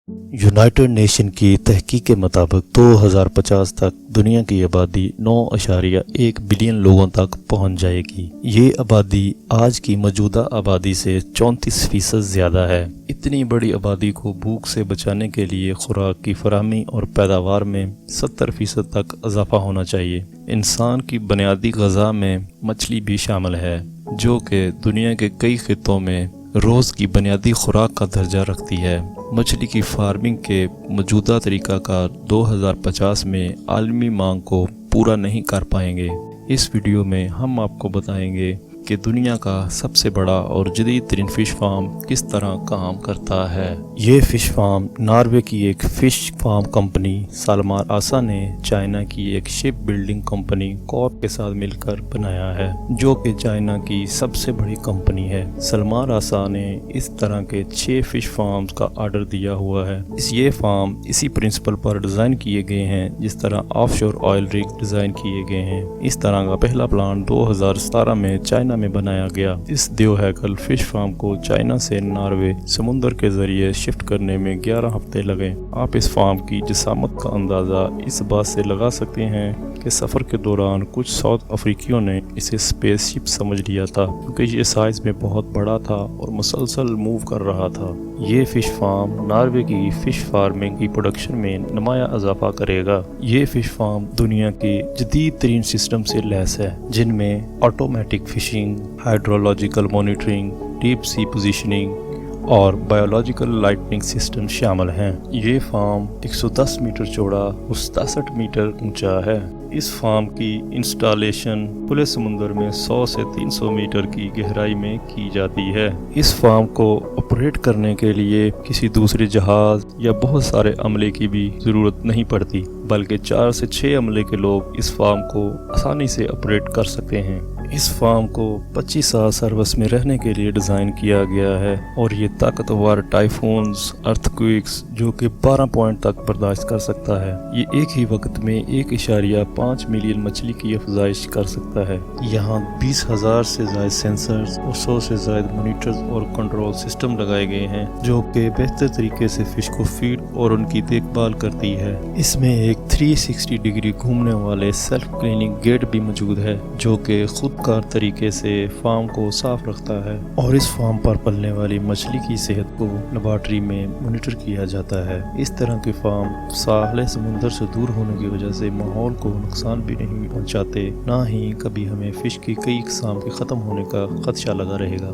United nation की तहकीक के मुताबिक 2050 तक दुनिया की आबादी 9.1 बिलियन लोगों तक पहुंच जाएगी। ये आबादी आज की मौजूदा आबादी से 34% ज़्यादा है। इतनी बड़ी आबादी को भूख से बचाने के लिए खुराक की फराहमी और पैदावार में 70% तक इजाफा होना चाहिए। इंसान की बुनियादी ग़िज़ा में मछली भी शामिल है, जो कि दुनिया के कई खित्तों में रोज़ की बुनियादी खुराक का दर्जा रखती है। मछली की फार्मिंग के मौजूदा तरीक़ाकार 2050 में आलमी मांग को पूरा नहीं कर पाएंगे। इस वीडियो में हम आपको बताएंगे कि दुनिया का सबसे बड़ा और जदीद तरीन फ़िश फार्म किस तरह काम करता है। ये फ़िश फार्म नॉर्वे की एक फ़िश फार्म कंपनी सलमार आसा ने चाइना की एक शिप बिल्डिंग कंपनी कॉर्प के साथ मिलकर बनाया है, जो कि चाइना की सबसे बड़ी कंपनी है। सलमार आसा ने इस तरह के 6 फ़िश फार्म्स का आर्डर दिया हुआ है। ये फार्म इसी प्रिंसिपल पर डिज़ाइन किए गए हैं जिस तरह ऑफशोर ऑयल रिग डिज़ाइन किए गए हैं। इस तरह का पहला प्लान 2017 में चाइना में बनाया गया। इस देवहैकल फिश फार्म को चाइना से नॉर्वे समुद्र के जरिए शिफ्ट करने में 11 हफ्ते लगे। आप इस फार्म की जिसामत का अंदाज़ा इस बात से लगा सकते हैं कि सफ़र के दौरान कुछ साउथ अफ्रीकियों ने इसे स्पेसशिप समझ लिया था, क्योंकि ये साइज़ में बहुत बड़ा था और मुसलसल मूव कर रहा था। ये फ़िश फार्म नॉर्वे की फ़िश फार्मिंग की प्रोडक्शन में नुमाया इजाफा करेगा। ये फ़िश फार्म दुनिया के जदीद तरीन सिस्टम से लैस है, जिनमें automatic phishing, hydrological monitoring, deep sea positioning और बायोलॉजिकल लाइटनिंग सिस्टम शामिल हैं। ये फार्म 110 मीटर चौड़ा और 67 मीटर ऊंचा है। इस फार्म की इंस्टॉलेशन खुले समुद्र में 100 से 300 मीटर की गहराई में की जाती है। इस फार्म को ऑपरेट करने के लिए किसी दूसरे जहाज या बहुत सारे अमले की भी ज़रूरत नहीं पड़ती, बल्कि 4 से 6 अमले के लोग इस फार्म को आसानी से ऑपरेट कर सकते हैं। इस फार्म को 25 साल सर्विस में रहने के लिए डिज़ाइन किया गया है और ये ताकतवर टाइफून्स, अर्थक्वेक्स जो कि 12 पॉइंट तक बर्दाश्त कर सकता है। ये एक ही वक्त में 1.5 मिलियन मछली की अफजाइश कर सकता है। यहाँ 20,000 से ज़्यादा सेंसर्स और 100 से ज़्यादा मॉनिटर्स और कंट्रोल सिस्टम लगाए गए हैं, जो कि बेहतर तरीके से फ़िश को फीड और उनकी देखभाल करती है। इसमें एक 360 डिग्री घूमने वाले सेल्फ क्लीनिंग गेट भी मौजूद है, जो कि खुद कार तरीके से फार्म को साफ रखता है। और इस फार्म पर पलने वाली मछली की सेहत को लेबॉरेटरी में मॉनिटर किया जाता है। इस तरह के फार्म साहिल समुद्र से दूर होने की वजह से माहौल को नुकसान भी नहीं पहुंचाते, ना ही कभी हमें फिश की कई किस्म के ख़त्म होने का खदशा लगा रहेगा।